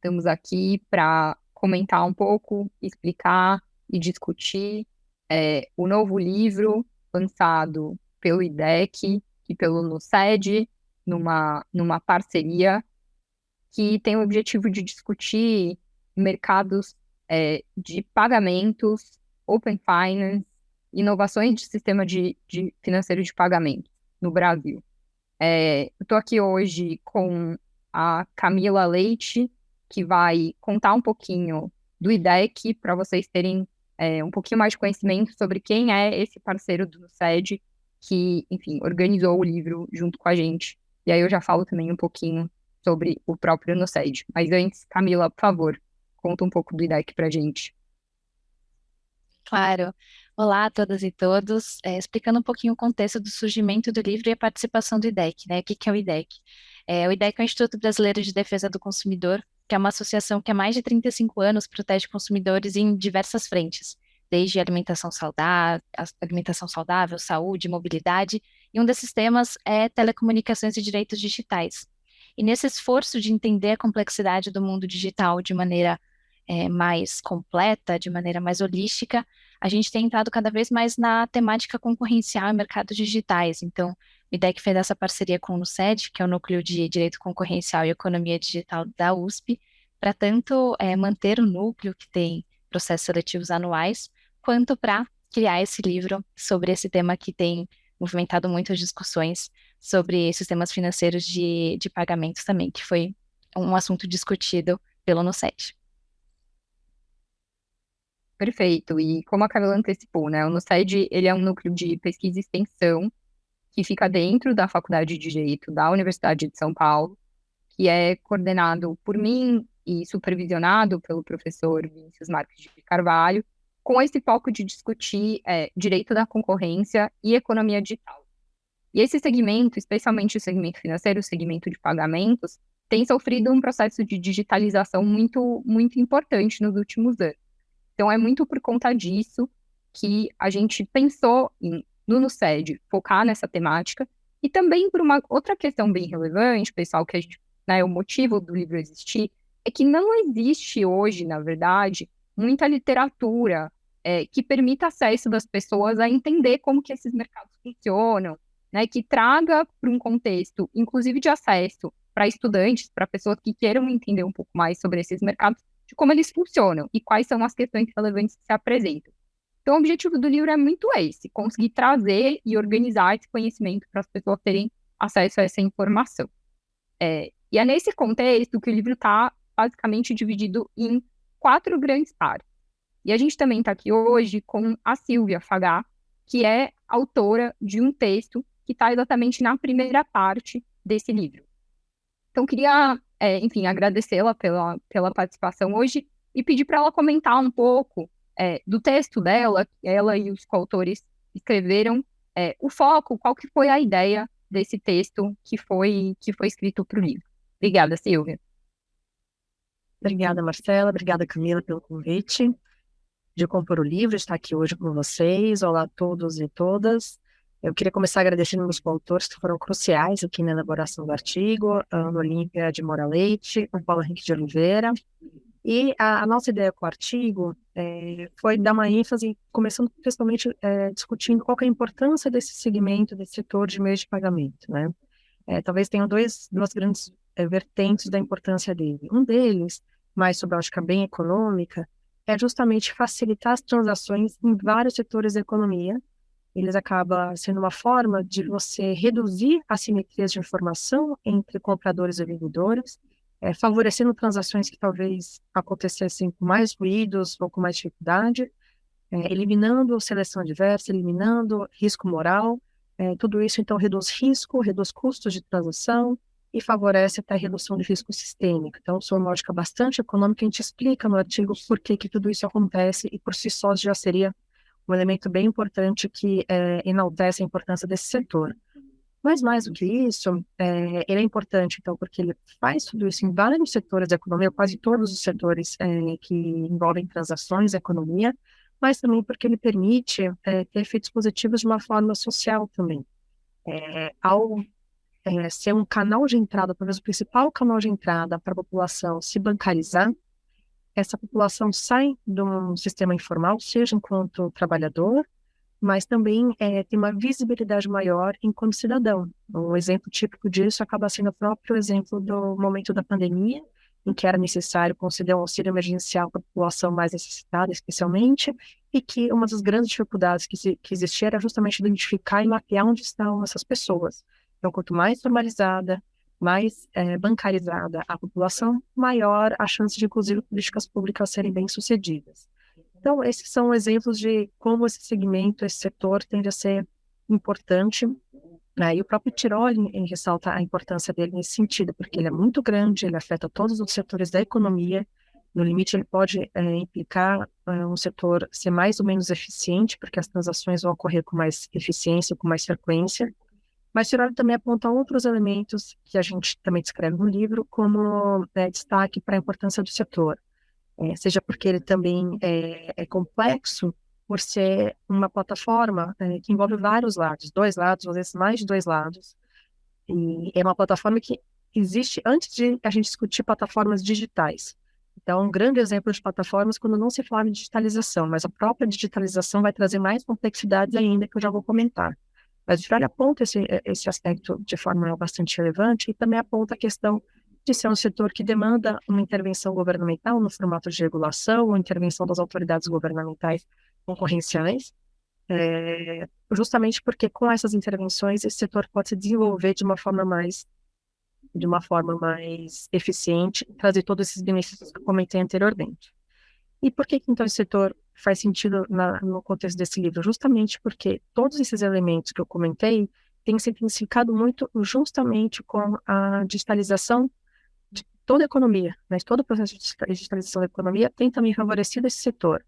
estamos aqui para comentar um pouco, explicar e discutir o novo livro lançado pelo IDEC e pelo NUCED, numa parceria que tem o objetivo de discutir mercados de pagamentos, open finance, inovações de sistema de financeiro de pagamento no Brasil. Eu estou aqui hoje com a Camila Leite, que vai contar um pouquinho do IDEC, para vocês terem um pouquinho mais de conhecimento sobre quem é esse parceiro do NUCED, que, enfim, organizou o livro junto com a gente. E aí eu já falo também um pouquinho sobre o próprio NUCED. Mas antes, Camila, por favor, conta um pouco do IDEC para a gente. Claro. Olá a todas e todos. Explicando um pouquinho o contexto do surgimento do livro e a participação do IDEC, né? O que que é o IDEC? O IDEC é o Instituto Brasileiro de Defesa do Consumidor, que é uma associação que há mais de 35 anos protege consumidores em diversas frentes, desde alimentação saudável, saúde, mobilidade, e um desses temas é telecomunicações e direitos digitais. E nesse esforço de entender a complexidade do mundo digital de maneira mais completa, de maneira mais holística, a gente tem entrado cada vez mais na temática concorrencial e mercados digitais. Então, o IDEC fez essa parceria com o NUCED, que é o Núcleo de Direito Concorrencial e Economia Digital da USP, para tanto manter o núcleo, que tem processos seletivos anuais, quanto para criar esse livro sobre esse tema que tem movimentado muitas discussões sobre sistemas financeiros de pagamentos também, que foi um assunto discutido pelo NUCED. Perfeito. E como a Camila antecipou, né, o NUCED, ele é um núcleo de pesquisa e extensão que fica dentro da Faculdade de Direito da Universidade de São Paulo, que é coordenado por mim e supervisionado pelo professor Vinícius Marques de Carvalho, com esse foco de discutir direito da concorrência e economia digital. E esse segmento, especialmente o segmento financeiro, o segmento de pagamentos, tem sofrido um processo de digitalização muito, muito importante nos últimos anos. Então, é muito por conta disso que a gente pensou no NUCED focar nessa temática e também por uma outra questão bem relevante, pessoal, que a gente, né, o motivo do livro existir é que não existe hoje, na verdade, muita literatura que permita acesso das pessoas a entender como que esses mercados funcionam, né, que traga para um contexto, inclusive de acesso para estudantes, para pessoas que queiram entender um pouco mais sobre esses mercados, de como eles funcionam e quais são as questões relevantes que se apresentam. Então, o objetivo do livro é muito esse, conseguir trazer e organizar esse conhecimento para as pessoas terem acesso a essa informação. E é nesse contexto que o livro está basicamente dividido em 4 grandes partes. E a gente também está aqui hoje com a Silvia Fagá, que é autora de um texto que está exatamente na primeira parte desse livro. Então, queria, enfim, agradecê-la pela participação hoje e pedir para ela comentar um pouco do texto dela, ela e os coautores escreveram, o foco, qual que foi a ideia desse texto que foi escrito para o livro. Obrigada, Silvia. Obrigada, Marcela. Obrigada, Camila, pelo convite de compor o livro, estar aqui hoje com vocês. Olá a todos e todas. Eu queria começar agradecendo os coautores que foram cruciais aqui na elaboração do artigo, a Ana Olímpia de Moura Leite, o Paulo Henrique de Oliveira. E a nossa ideia com o artigo foi dar uma ênfase, começando principalmente discutindo qual que é a importância desse segmento, desse setor de meios de pagamento, né? Talvez tenham duas grandes vertentes da importância dele. Um deles, mais sobre a ótica bem econômica, é justamente facilitar as transações em vários setores da economia. Eles acabam sendo uma forma de você reduzir assimetrias de informação entre compradores e vendedores, favorecendo transações que talvez acontecessem com mais ruídos ou com mais dificuldade, eliminando seleção adversa, eliminando risco moral. Tudo isso, então, reduz risco, reduz custos de transação e favorece até a redução de risco sistêmico. Então, sob uma lógica bastante econômica, a gente explica no artigo por que tudo isso acontece e por si só já seria um elemento bem importante que enaltece a importância desse setor. Mas mais do que isso, ele é importante, então, porque ele faz tudo isso em vários setores da economia, quase todos os setores que envolvem transações da economia, mas também porque ele permite ter efeitos positivos de uma forma social também. Ao ser um canal de entrada, talvez o principal canal de entrada para a população se bancarizar, essa população sai de um sistema informal, seja enquanto trabalhador, mas também tem uma visibilidade maior enquanto cidadão. Um exemplo típico disso acaba sendo o próprio exemplo do momento da pandemia, em que era necessário conceder um auxílio emergencial para a população mais necessitada, especialmente, e que uma das grandes dificuldades que existia era justamente identificar e mapear onde estão essas pessoas. Então, quanto mais formalizada, mais bancarizada a população, maior a chance de, inclusive, políticas públicas serem bem-sucedidas. Então, esses são exemplos de como esse segmento, esse setor tende a ser importante, né? E o próprio Tiroli ressalta a importância dele nesse sentido, porque ele é muito grande, ele afeta todos os setores da economia, no limite ele pode implicar um setor ser mais ou menos eficiente, porque as transações vão ocorrer com mais eficiência, com mais frequência, mas Tiroli também aponta outros elementos que a gente também descreve no livro como destaque para a importância do setor. Seja porque ele também é complexo por ser uma plataforma que envolve vários lados, 2 lados, às vezes mais de 2 lados. E é uma plataforma que existe antes de a gente discutir plataformas digitais. Então, um grande exemplo de plataformas quando não se fala de digitalização, mas a própria digitalização vai trazer mais complexidades ainda, que eu já vou comentar. Mas o Tiroli aponta esse aspecto de forma bastante relevante e também aponta a questão de ser um setor que demanda uma intervenção governamental no formato de regulação ou intervenção das autoridades governamentais concorrenciais, justamente porque com essas intervenções esse setor pode se desenvolver de uma forma mais eficiente, trazer todos esses benefícios que eu comentei anteriormente. E por que então esse setor faz sentido no contexto desse livro? Justamente porque todos esses elementos que eu comentei têm se intensificado muito justamente com a digitalização de toda a economia, mas todo o processo de digitalização da economia tem também favorecido esse setor,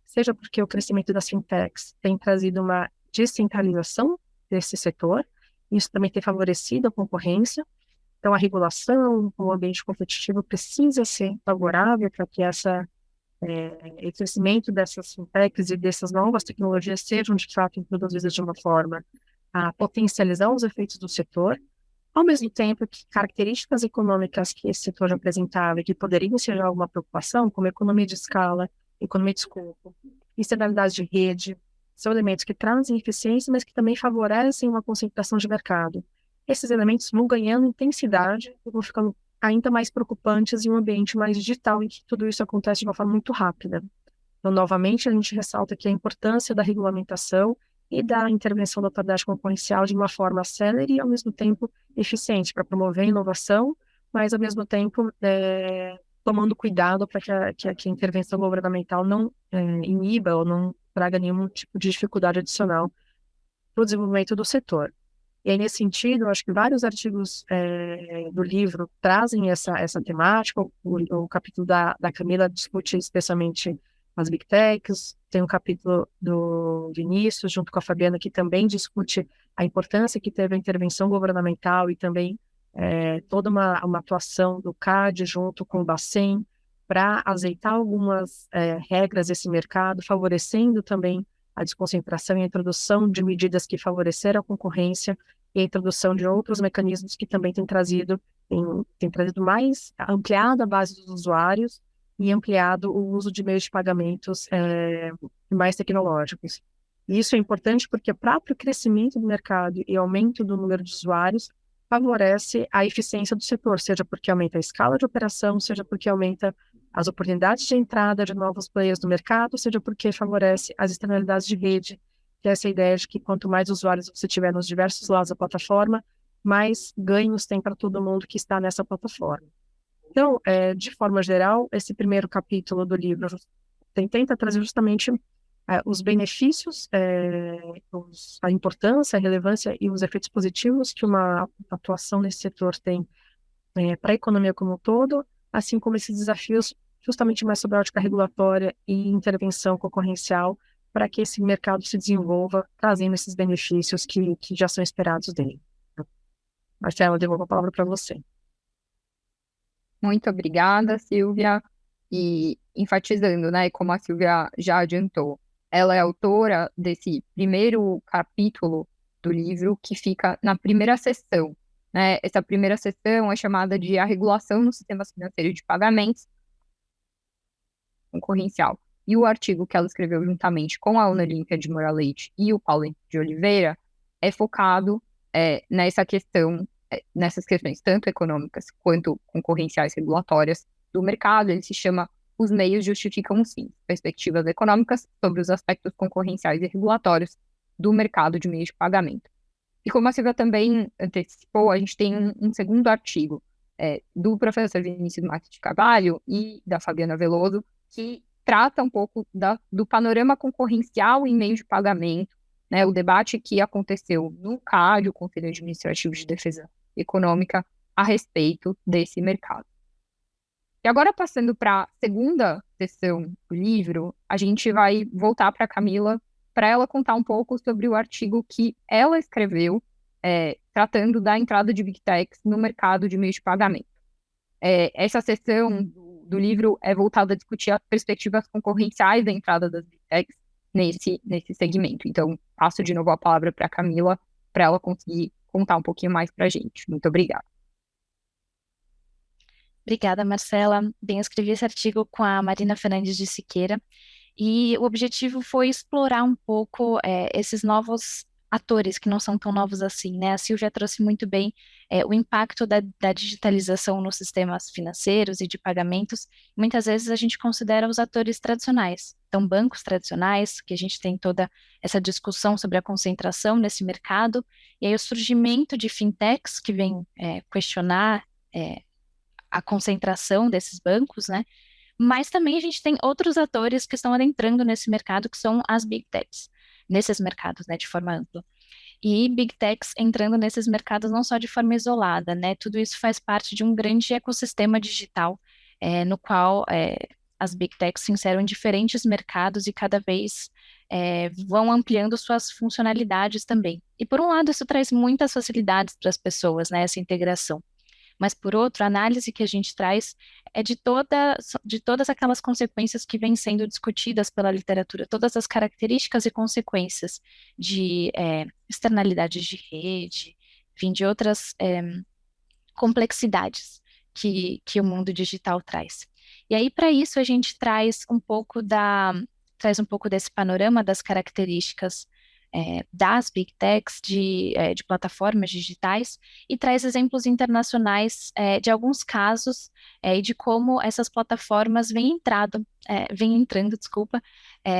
seja porque o crescimento das fintechs tem trazido uma descentralização desse setor, isso também tem favorecido a concorrência, então a regulação, o ambiente competitivo precisa ser favorável para que o crescimento dessas fintechs e dessas novas tecnologias sejam de fato introduzidas de uma forma a potencializar os efeitos do setor, ao mesmo tempo que características econômicas que esse setor apresentava e que poderiam ser alguma preocupação, como economia de escala, economia de escopo, externalidade de rede, são elementos que trazem eficiência, mas que também favorecem uma concentração de mercado. Esses elementos vão ganhando intensidade e vão ficando ainda mais preocupantes em um ambiente mais digital, em que tudo isso acontece de uma forma muito rápida. Então, novamente, a gente ressalta aqui a importância da regulamentação e da intervenção da autoridade concorrencial de uma forma célere e, ao mesmo tempo, eficiente, para promover a inovação, mas, ao mesmo tempo, tomando cuidado para que a intervenção governamental não iniba ou não traga nenhum tipo de dificuldade adicional para o desenvolvimento do setor. E aí, nesse sentido, eu acho que vários artigos do livro trazem essa temática. O capítulo da Camila discute especialmente as Big Techs, tem um capítulo do Vinícius, junto com a Fabiana, que também discute a importância que teve a intervenção governamental e também toda uma atuação do CAD junto com o Bacen para azeitar algumas regras desse mercado, favorecendo também a desconcentração e a introdução de medidas que favoreceram a concorrência e a introdução de outros mecanismos que também têm trazido mais, ampliado a base dos usuários e ampliado o uso de meios de pagamentos mais tecnológicos. E isso é importante porque o próprio crescimento do mercado e aumento do número de usuários favorece a eficiência do setor, seja porque aumenta a escala de operação, seja porque aumenta as oportunidades de entrada de novos players no mercado, seja porque favorece as externalidades de rede, que é essa ideia de que quanto mais usuários você tiver nos diversos lados da plataforma, mais ganhos tem para todo mundo que está nessa plataforma. Então, de forma geral, esse primeiro capítulo do livro tenta trazer justamente os benefícios, a importância, a relevância e os efeitos positivos que uma atuação nesse setor tem para a economia como um todo, assim como esses desafios justamente mais sobre a ótica regulatória e intervenção concorrencial para que esse mercado se desenvolva, trazendo esses benefícios que já são esperados dele. Marcela, eu devolvo a palavra para você. Muito obrigada, Silvia. E enfatizando, né, como a Silvia já adiantou, ela é autora desse primeiro capítulo do livro que fica na primeira seção. né? Essa primeira seção é chamada de A Regulação nos Sistemas Financeiros de Pagamentos Concorrencial. E o artigo que ela escreveu juntamente com a Ana Olímpia de Moura Leite e o Paulo Henrique de Oliveira é focado nessas questões tanto econômicas quanto concorrenciais regulatórias do mercado. Ele se chama Os Meios Justificam os Fins, perspectivas econômicas sobre os aspectos concorrenciais e regulatórios do mercado de meios de pagamento. E como a Silvia também antecipou, a gente tem um segundo artigo do professor Vinícius Marques de Carvalho e da Fabiana Veloso, que trata um pouco do panorama concorrencial em meio de pagamento, né, o debate que aconteceu no CAD, o Conselho Administrativo de Defesa Econômica, a respeito desse mercado. E agora, passando para a segunda sessão do livro, a gente vai voltar para a Camila para ela contar um pouco sobre o artigo que ela escreveu, tratando da entrada de Big Techs no mercado de meios de pagamento. Essa sessão do livro é voltada a discutir as perspectivas concorrenciais da entrada das Big Techs nesse segmento. Então, passo de novo a palavra para a Camila, para ela conseguir contar um pouquinho mais para a gente. Muito obrigada. Obrigada, Marcela. Bem, eu escrevi esse artigo com a Marina Fernandes de Siqueira e o objetivo foi explorar um pouco esses novos atores que não são tão novos assim, né? A Silvia trouxe muito bem o impacto da digitalização nos sistemas financeiros e de pagamentos. Muitas vezes a gente considera os atores tradicionais, então bancos tradicionais, que a gente tem toda essa discussão sobre a concentração nesse mercado, e aí o surgimento de fintechs que vem questionar a concentração desses bancos, né? Mas também a gente tem outros atores que estão adentrando nesse mercado, que são as Big Techs, nesses mercados, né, de forma ampla. E Big Techs entrando nesses mercados não só de forma isolada, né? Tudo isso faz parte de um grande ecossistema digital, no qual as Big Techs se inserem em diferentes mercados e cada vez vão ampliando suas funcionalidades também. E por um lado, isso traz muitas facilidades para as pessoas, né? Essa integração. Mas, por outro, a análise que a gente traz é de todas aquelas consequências que vêm sendo discutidas pela literatura, todas as características e consequências de externalidades de rede, enfim, de outras complexidades que o mundo digital traz. E aí, para isso, a gente traz um pouco desse panorama das características das Big Techs, de plataformas digitais, e traz exemplos internacionais de alguns casos e de como essas plataformas vêm entrando,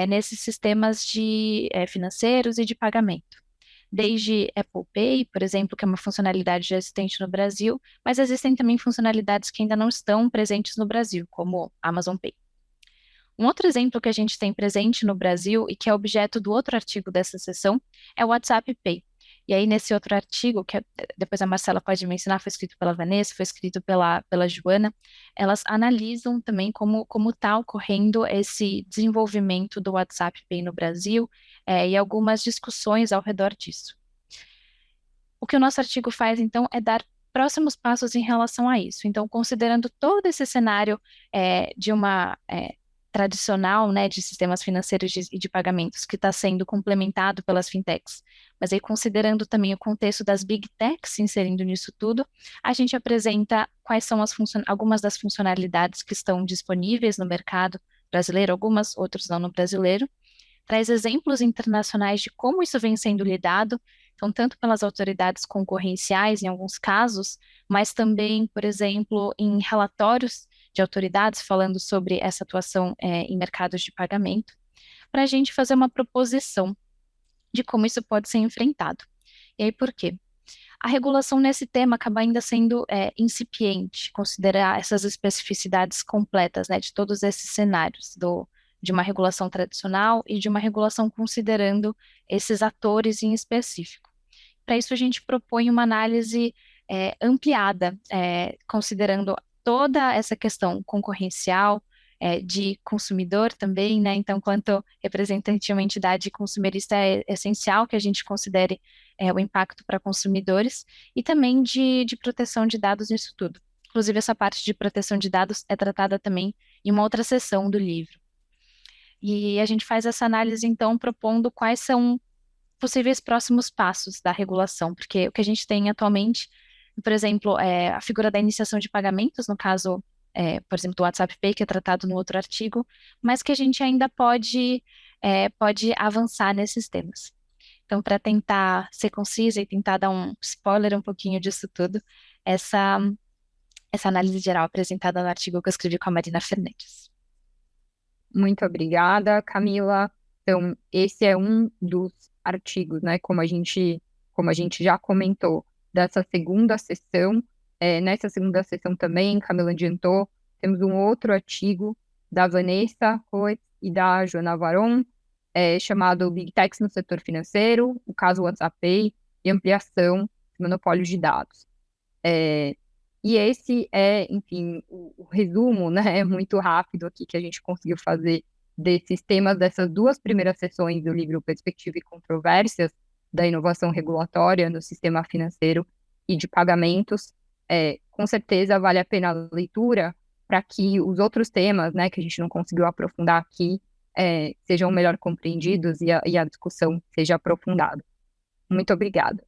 nesses sistemas financeiros e de pagamento. Desde Apple Pay, por exemplo, que é uma funcionalidade já existente no Brasil, mas existem também funcionalidades que ainda não estão presentes no Brasil, como Amazon Pay. Um outro exemplo que a gente tem presente no Brasil e que é objeto do outro artigo dessa sessão é o WhatsApp Pay. E aí, nesse outro artigo, que depois a Marcela pode mencionar, foi escrito pela Vanessa, foi escrito pela Joana, elas analisam também como está ocorrendo esse desenvolvimento do WhatsApp Pay no Brasil e algumas discussões ao redor disso. O que o nosso artigo faz, então, é dar próximos passos em relação a isso. Então, considerando todo esse cenário de uma tradicional, né, de sistemas financeiros e de pagamentos que está sendo complementado pelas fintechs, mas aí considerando também o contexto das big techs se inserindo nisso tudo, a gente apresenta quais são algumas das funcionalidades que estão disponíveis no mercado brasileiro, algumas, outros não no brasileiro, traz exemplos internacionais de como isso vem sendo lidado, então tanto pelas autoridades concorrenciais em alguns casos, mas também, por exemplo, em relatórios de autoridades falando sobre essa atuação em mercados de pagamento, para a gente fazer uma proposição de como isso pode ser enfrentado. E aí, por quê? A regulação nesse tema acaba ainda sendo incipiente, considerar essas especificidades completas, né, de todos esses cenários, de uma regulação tradicional e de uma regulação considerando esses atores em específico. Para isso, a gente propõe uma análise ampliada, considerando toda essa questão concorrencial, de consumidor também, né? Então, quanto representante de uma entidade consumerista, é essencial que a gente considere o impacto para consumidores e também de proteção de dados nisso tudo. Inclusive, essa parte de proteção de dados é tratada também em uma outra seção do livro. E a gente faz essa análise, então, propondo quais são possíveis próximos passos da regulação, porque o que a gente tem atualmente por exemplo, a figura da iniciação de pagamentos, no caso, por exemplo, do WhatsApp Pay, que é tratado no outro artigo, mas que a gente ainda pode avançar nesses temas. Então, para tentar ser concisa e tentar dar um spoiler um pouquinho disso tudo, essa, essa análise geral apresentada no artigo que eu escrevi com a Marina Fernandes. Muito obrigada, Camila. Então, esse é um dos artigos, né? Como a gente já comentou, dessa segunda sessão. Nessa segunda sessão também, Camila adiantou, temos um outro artigo da Vanessa Coetz e da Joana Varon, chamado Big Techs no setor financeiro, o caso WhatsApp Pay e ampliação de monopólios de dados. E esse enfim, o resumo, né, muito rápido aqui que a gente conseguiu fazer desses temas, dessas duas primeiras sessões do livro Perspectiva e Controvérsias da Inovação Regulatória no Sistema Financeiro e de Pagamentos. Com certeza vale a pena a leitura para que os outros temas, né, que a gente não conseguiu aprofundar aqui, sejam melhor compreendidos e a discussão seja aprofundada. Muito obrigada.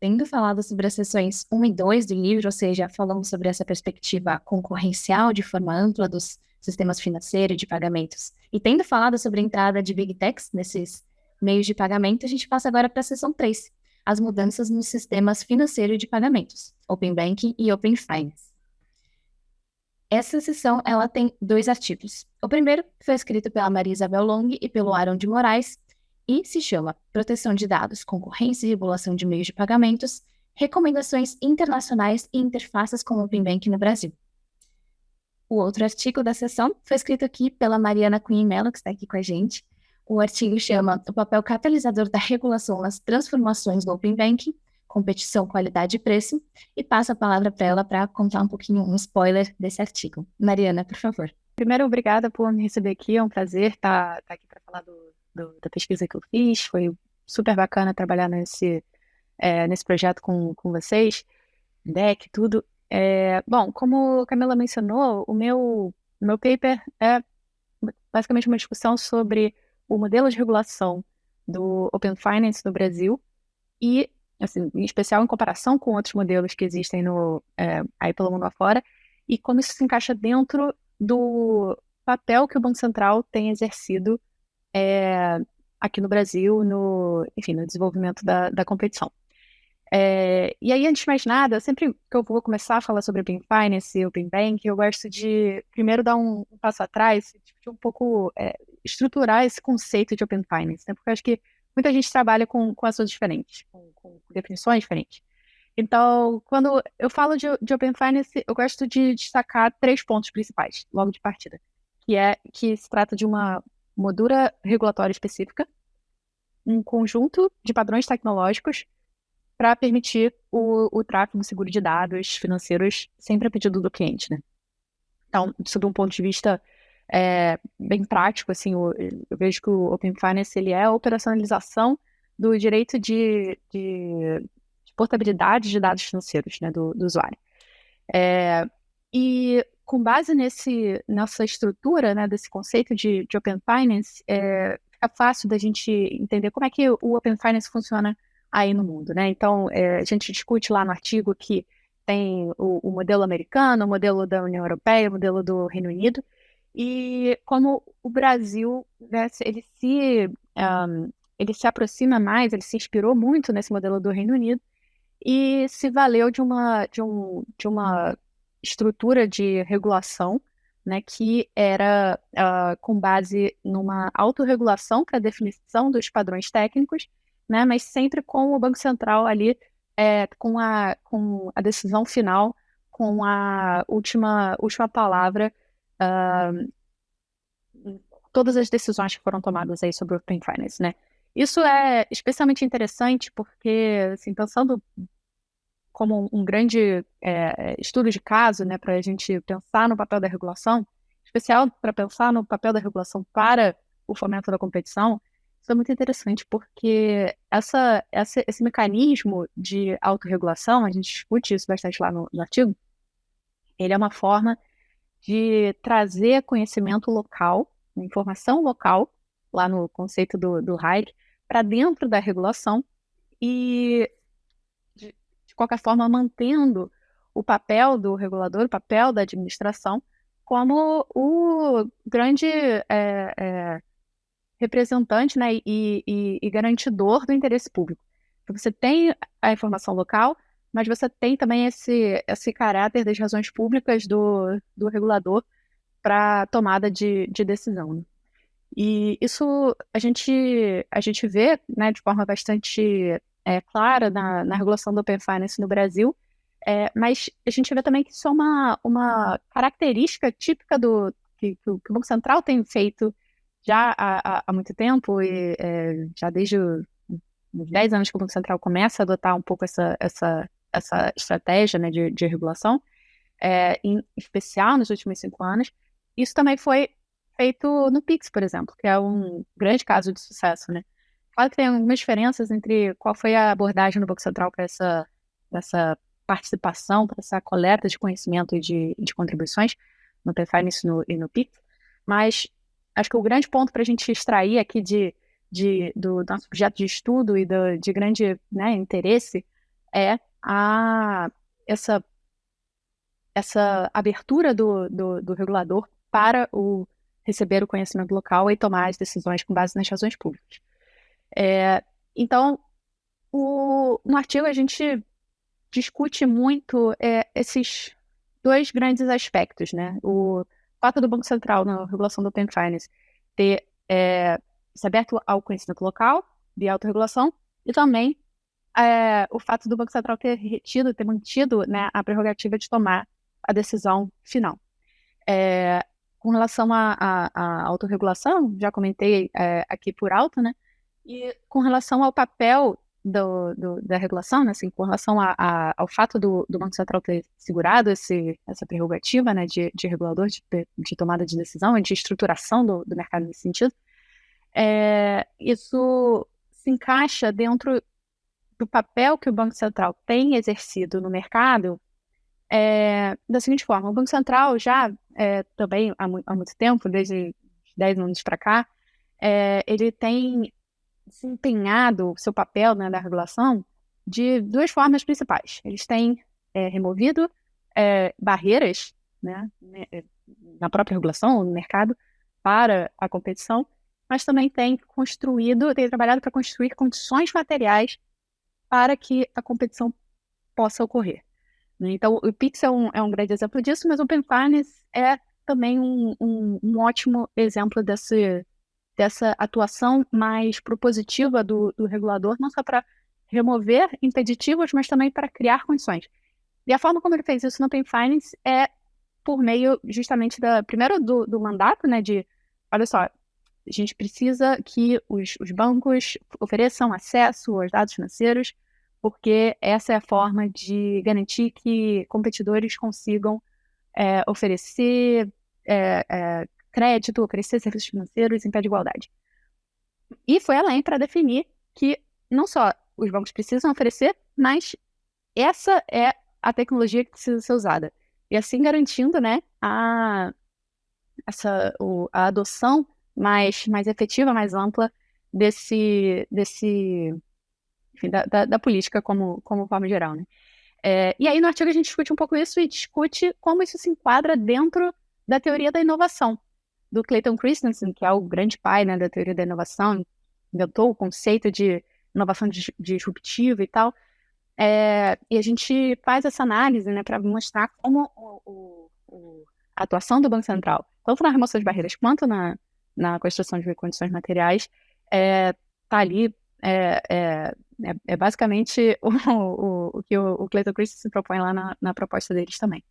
Tendo falado sobre as seções 1 e 2 do livro, ou seja, falamos sobre essa perspectiva concorrencial de forma ampla dos sistemas financeiros e de pagamentos, e tendo falado sobre a entrada de Big Techs nesses meios de pagamento, a gente passa agora para a seção 3, as mudanças nos sistemas financeiros de pagamentos, Open Banking e Open Finance. Essa seção, ela tem 2 artigos. O primeiro foi escrito pela Maria Isabel Long e pelo Aaron de Moraes, e se chama Proteção de Dados, Concorrência e Regulação de Meios de Pagamentos, Recomendações Internacionais e Interfaces com o Open Banking no Brasil. O outro artigo da sessão foi escrito aqui pela Mariana Cunha Mello, que está aqui com a gente. O artigo chama O Papel Catalisador da Regulação nas Transformações do Open Banking, Competição, Qualidade e Preço, e passo a palavra para ela para contar um pouquinho, um spoiler desse artigo. Mariana, por favor. Primeiro, obrigada por me receber aqui, é um prazer estar aqui para falar da pesquisa que eu fiz, foi super bacana trabalhar nesse projeto com vocês, deck, tudo. Bom, como a Camila mencionou, o meu paper é basicamente uma discussão sobre o modelo de regulação do Open Finance no Brasil e, assim, em especial em comparação com outros modelos que existem aí pelo mundo afora, e como isso se encaixa dentro do papel que o Banco Central tem exercido aqui no Brasil, no desenvolvimento da competição. E aí, antes de mais nada, sempre que eu vou começar a falar sobre Open Finance e Open Banking, eu gosto de primeiro dar um passo atrás, de um pouco estruturar esse conceito de Open Finance, né? Porque eu acho que muita gente trabalha com assuntos diferentes, com definições diferentes. Então, quando eu falo de Open Finance, eu gosto de destacar 3 pontos principais, logo de partida, que se trata de uma moldura regulatória específica, um conjunto de padrões tecnológicos para permitir o tráfego seguro de dados financeiros sempre a pedido do cliente, né? Então, sob um ponto de vista bem prático, assim, eu vejo que o Open Finance ele é a operacionalização do direito de portabilidade de dados financeiros, né, do usuário. E com base nessa estrutura, né, desse conceito de Open Finance, fica fácil da gente entender como é que o Open Finance funciona aí no mundo, né? Então, a gente discute lá no artigo que tem o modelo americano, o modelo da União Europeia, o modelo do Reino Unido, e como o Brasil, né, ele se aproxima mais, ele se inspirou muito nesse modelo do Reino Unido e se valeu de uma estrutura de regulação, né, que era com base numa autorregulação para a definição dos padrões técnicos, né, mas sempre com o Banco Central ali, com a decisão final, com a última palavra, todas as decisões que foram tomadas aí sobre o Open Finance, né. Isso é especialmente interessante porque, assim, pensando como um grande estudo de caso, né, para a gente pensar no papel da regulação, em especial para pensar no papel da regulação para o fomento da competição, isso é muito interessante porque esse mecanismo de autorregulação, a gente discute isso bastante lá no artigo, ele é uma forma de trazer conhecimento local, informação local, lá no conceito do Hayek, para dentro da regulação e de de qualquer forma, mantendo o papel do regulador, o papel da administração, como o grande representante, né, e garantidor do interesse público. Então, você tem a informação local, mas você tem também esse caráter das razões públicas do regulador para tomada de decisão, né? E isso a gente vê, né, de forma bastante clara na regulação do Open Finance no Brasil, mas a gente vê também que isso é uma característica típica que o Banco Central tem feito já há muito tempo, e já desde os 10 anos que o Banco Central começa a adotar um pouco essa estratégia, né, de regulação, em especial nos últimos 5 anos. Isso também foi feito no Pix, por exemplo, que é um grande caso de sucesso, né? Claro que tem algumas diferenças entre qual foi a abordagem do Banco Central para essa participação, para essa coleta de conhecimento e de contribuições no P-Finance e no Pix, mas acho que o grande ponto para a gente extrair aqui do nosso objeto de estudo e de grande, né, interesse é essa abertura do regulador para receber o conhecimento local e tomar as decisões com base nas razões públicas. Então, no artigo a gente discute muito esses 2 grandes aspectos, né? O fato do Banco Central, na regulação do Open Finance, ter se aberto ao conhecimento local, de autorregulação, e também o fato do Banco Central ter mantido, né, a prerrogativa de tomar a decisão final. Com relação à autorregulação, já comentei aqui por alto, né? E com relação ao papel da regulação, né, assim, com relação ao fato do Banco Central ter segurado essa prerrogativa, né, de regulador, de tomada de decisão e de estruturação do mercado nesse sentido, isso se encaixa dentro do papel que o Banco Central tem exercido no mercado, da seguinte forma: o Banco Central já também há muito tempo, desde 10 anos para cá, ele tem desempenhado o seu papel, né, da regulação de 2 formas principais. Eles têm removido barreiras, né, na própria regulação, no mercado, para a competição, mas também tem trabalhado para construir condições materiais para que a competição possa ocorrer. Então, o Pix é um grande exemplo disso, mas o Open Finance é também um ótimo exemplo dessa atuação mais propositiva do regulador, não só para remover impeditivos, mas também para criar condições. E a forma como ele fez isso no Open Finance é por meio justamente primeiro do mandato, né, olha só, a gente precisa que os bancos ofereçam acesso aos dados financeiros, porque essa é a forma de garantir que competidores consigam oferecer crédito, oferecer serviços financeiros em pé de igualdade. E foi além para definir que não só os bancos precisam oferecer, mas essa é a tecnologia que precisa ser usada. E assim garantindo, né, a adoção mais efetiva, mais ampla enfim, da política como forma geral, né? E aí no artigo a gente discute um pouco isso e discute como isso se enquadra dentro da teoria da inovação, do Clayton Christensen, que é o grande pai, né, da teoria da inovação, inventou o conceito de inovação disruptiva e tal. E a gente faz essa análise, né, para mostrar como a atuação do Banco Central, tanto na remoção de barreiras quanto na construção de condições materiais, está ali. É basicamente o que o Clayton Christensen propõe lá na proposta deles também.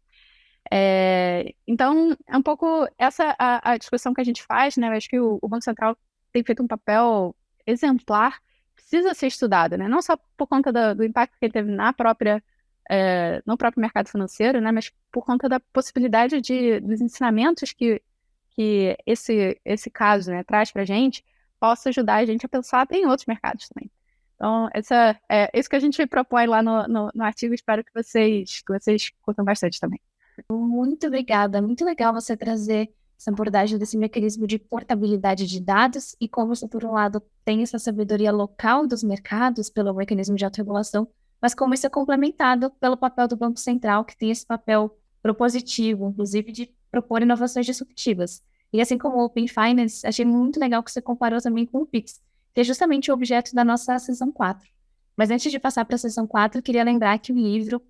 Então, é um pouco essa a discussão que a gente faz, né? Eu acho que o Banco Central tem feito um papel exemplar, precisa ser estudado, né? Não só por conta do impacto que ele teve no próprio mercado financeiro, né? Mas por conta da possibilidade dos ensinamentos que esse caso, né, traz para a gente, possa ajudar a gente a pensar em outros mercados também. Então, isso que a gente propõe lá no artigo. Espero que vocês curtam bastante também. Muito obrigada. Muito legal você trazer essa abordagem desse mecanismo de portabilidade de dados e como você, por um lado, tem essa sabedoria local dos mercados pelo mecanismo de autorregulação, mas como isso é complementado pelo papel do Banco Central, que tem esse papel propositivo, inclusive de propor inovações disruptivas. E assim como o Open Finance, achei muito legal que você comparou também com o Pix, que é justamente o objeto da nossa sessão 4. Mas antes de passar para a sessão 4, eu queria lembrar que o livro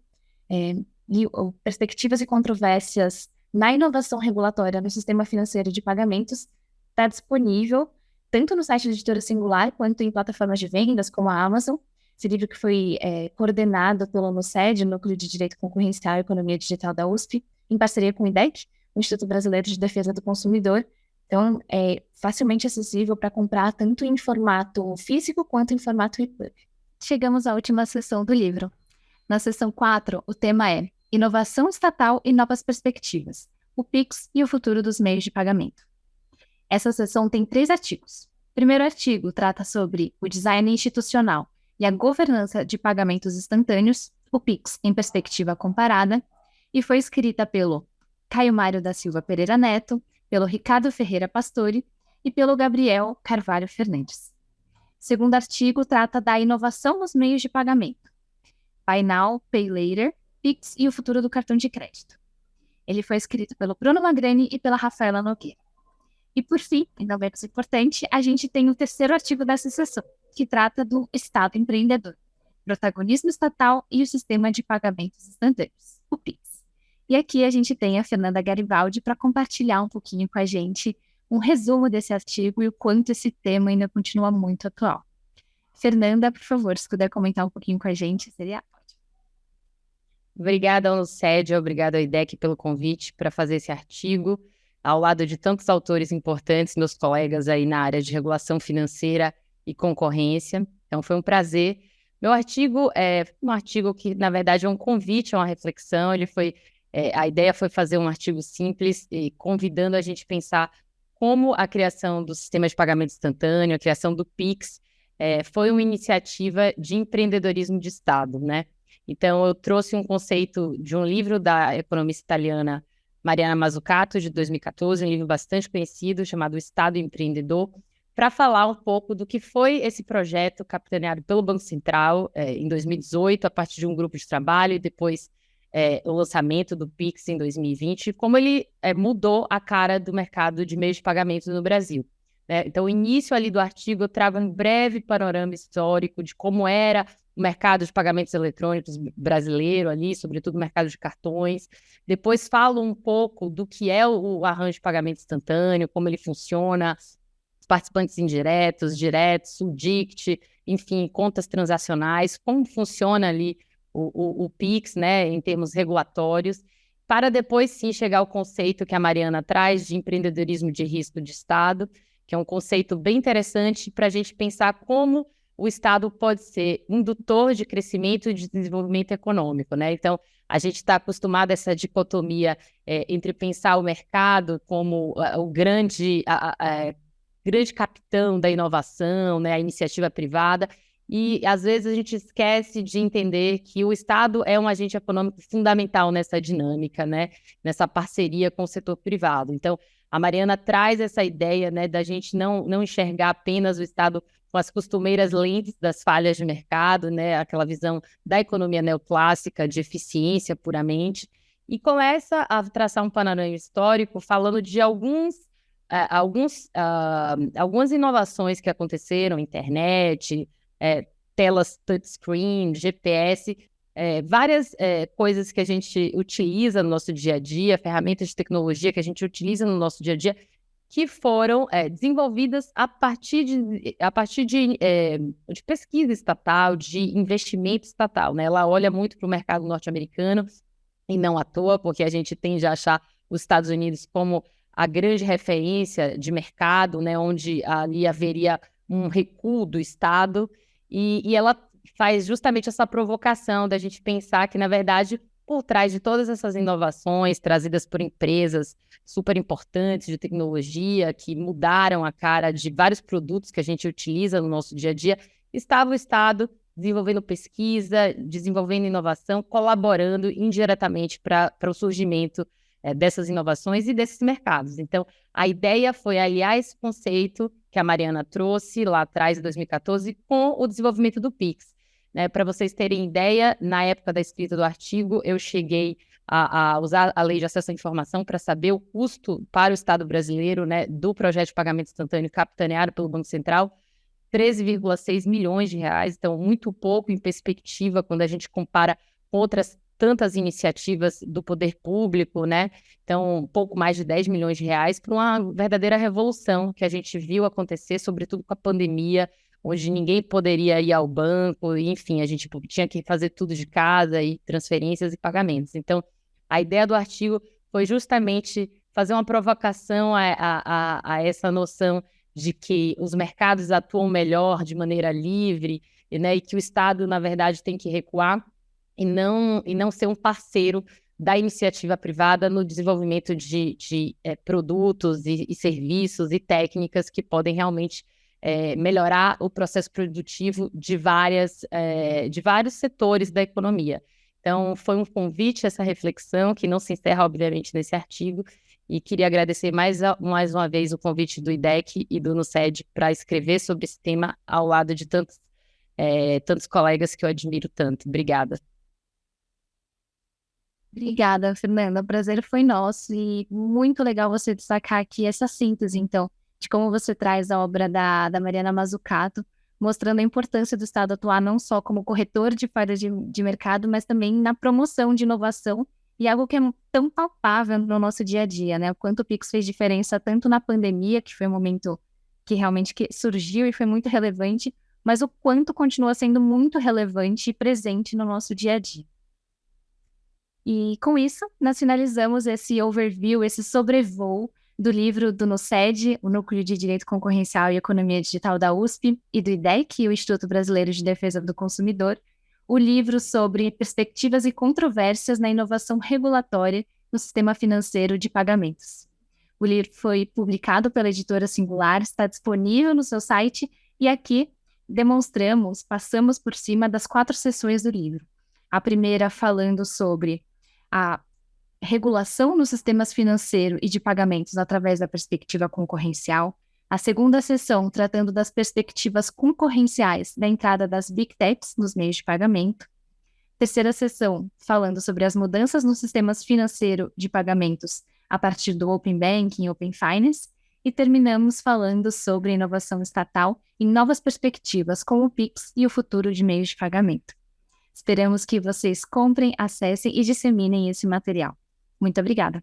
Perspectivas e Controvérsias na Inovação Regulatória no Sistema Financeiro de Pagamentos está disponível tanto no site da Editora Singular quanto em plataformas de vendas como a Amazon. Esse livro que foi coordenado pelo NUCED, Núcleo de Direito Concorrencial e Economia Digital da USP, em parceria com o IDEC, o Instituto Brasileiro de Defesa do Consumidor. Então, é facilmente acessível para comprar tanto em formato físico quanto em formato EPUB. Chegamos à última sessão do livro. Na sessão 4, o tema é Inovação Estatal e Novas Perspectivas, o PIX e o Futuro dos Meios de Pagamento. Essa sessão tem 3 artigos. O primeiro artigo trata sobre o design institucional e a governança de pagamentos instantâneos, o PIX em perspectiva comparada, e foi escrita pelo Caio Mário da Silva Pereira Neto, pelo Ricardo Ferreira Pastore e pelo Gabriel Carvalho Fernandes. O segundo artigo trata da inovação nos meios de pagamento, Buy Now, Pay Later, PIX e o futuro do cartão de crédito. Ele foi escrito pelo Bruno Magrani e pela Rafaela Nogueira. E por fim, e não menos importante, a gente tem o terceiro artigo dessa sessão, que trata do Estado empreendedor, protagonismo estatal e o sistema de pagamentos instantâneos, o PIX. E aqui a gente tem a Fernanda Garibaldi para compartilhar um pouquinho com a gente um resumo desse artigo e o quanto esse tema ainda continua muito atual. Fernanda, por favor, se puder comentar um pouquinho com a gente, seria ótimo. Obrigada ao NUCED, obrigada ao IDEC pelo convite para fazer esse artigo, ao lado de tantos autores importantes, meus colegas aí na área de regulação financeira e concorrência. Então, foi um prazer. Meu artigo é um artigo que, na verdade, é um convite a uma reflexão. A ideia foi fazer um artigo simples e convidando a gente a pensar como a criação do sistema de pagamento instantâneo, a criação do PIX, foi uma iniciativa de empreendedorismo de Estado, né? Então, eu trouxe um conceito de um livro da economista italiana Mariana Mazzucato, de 2014, um livro bastante conhecido, chamado Estado Empreendedor, para falar um pouco do que foi esse projeto capitaneado pelo Banco Central em 2018, a partir de um grupo de trabalho, e depois o lançamento do PIX em 2020, e como ele mudou a cara do mercado de meios de pagamento no Brasil. Né? Então, o início ali do artigo, eu trago um breve panorama histórico de como era o mercado de pagamentos eletrônicos brasileiro ali, sobretudo o mercado de cartões. Depois falo um pouco do que é o arranjo de pagamento instantâneo, como ele funciona, os participantes indiretos, diretos, o DICT, enfim, contas transacionais, como funciona ali o PIX, né, em termos regulatórios, para depois sim chegar ao conceito que a Mariana traz de empreendedorismo de risco de Estado, que é um conceito bem interessante para a gente pensar como o Estado pode ser indutor de crescimento e de desenvolvimento econômico, né? Então, a gente está acostumado a essa dicotomia entre pensar o mercado como o grande capitão da inovação, né, a iniciativa privada, e às vezes a gente esquece de entender que o Estado é um agente econômico fundamental nessa dinâmica, né, nessa parceria com o setor privado. Então, a Mariana traz essa ideia, né, da gente não enxergar apenas o Estado com as costumeiras lentes das falhas de mercado, né, aquela visão da economia neoclássica de eficiência puramente, e começa a traçar um panorama histórico falando de algumas inovações que aconteceram, internet, telas touchscreen, GPS, várias coisas que a gente utiliza no nosso dia a dia, ferramentas de tecnologia que a gente utiliza no nosso dia a dia, que foram desenvolvidas a partir de pesquisa estatal, de investimento estatal, né? Ela olha muito para o mercado norte-americano, e não à toa, porque a gente tende a achar os Estados Unidos como a grande referência de mercado, né? Onde ali haveria um recuo do Estado, e ela faz justamente essa provocação da gente pensar que, na verdade, por trás de todas essas inovações trazidas por empresas super importantes de tecnologia, que mudaram a cara de vários produtos que a gente utiliza no nosso dia a dia, estava o Estado desenvolvendo pesquisa, desenvolvendo inovação, colaborando indiretamente para o surgimento dessas inovações e desses mercados. Então, a ideia foi aliar esse conceito que a Mariana trouxe lá atrás, em 2014, com o desenvolvimento do PIX. né? Para vocês terem ideia, na época da escrita do artigo, eu cheguei a usar a Lei de Acesso à Informação para saber o custo para o Estado brasileiro, né, do projeto de pagamento instantâneo capitaneado pelo Banco Central, 13,6 milhões de reais, então muito pouco em perspectiva quando a gente compara com outras tantas iniciativas do poder público, né? Então, um pouco mais de 10 milhões de reais para uma verdadeira revolução que a gente viu acontecer, sobretudo com a pandemia, onde ninguém poderia ir ao banco, e, enfim, a gente tinha que fazer tudo de casa, e transferências e pagamentos. Então, a ideia do artigo foi justamente fazer uma provocação a essa noção de que os mercados atuam melhor de maneira livre, né, e que o Estado, na verdade, tem que recuar e não ser um parceiro da iniciativa privada no desenvolvimento de produtos e serviços e técnicas que podem realmente melhorar o processo produtivo de vários setores da economia. Então, foi um convite a essa reflexão, que não se encerra, obviamente, nesse artigo, e queria agradecer mais uma vez o convite do IDEC e do NUCED para escrever sobre esse tema ao lado de tantos colegas que eu admiro tanto. Obrigada. Obrigada, Fernanda. O prazer foi nosso e muito legal você destacar aqui essa síntese, então, de como você traz a obra da Mariana Mazzucato, mostrando a importância do Estado atuar não só como corretor de falhas de mercado, mas também na promoção de inovação e algo que é tão palpável no nosso dia a dia, né? O quanto o Pix fez diferença tanto na pandemia, que foi um momento que realmente surgiu e foi muito relevante, mas o quanto continua sendo muito relevante e presente no nosso dia a dia. E com isso, nós finalizamos esse overview, esse sobrevoo do livro do NUCED, o Núcleo de Direito Concorrencial e Economia Digital da USP, e do IDEC, o Instituto Brasileiro de Defesa do Consumidor, o livro sobre perspectivas e controvérsias na inovação regulatória no sistema financeiro de pagamentos. O livro foi publicado pela editora Singular, está disponível no seu site, e aqui passamos por cima das 4 seções do livro. A primeira falando sobre a regulação nos sistemas financeiro e de pagamentos através da perspectiva concorrencial. A segunda seção tratando das perspectivas concorrenciais da entrada das Big Techs nos meios de pagamento. Terceira seção falando sobre as mudanças nos sistemas financeiro de pagamentos a partir do Open Banking e Open Finance. E terminamos falando sobre a inovação estatal em novas perspectivas com o Pix e o futuro de meios de pagamento. Esperamos que vocês comprem, acessem e disseminem esse material. Muito obrigada.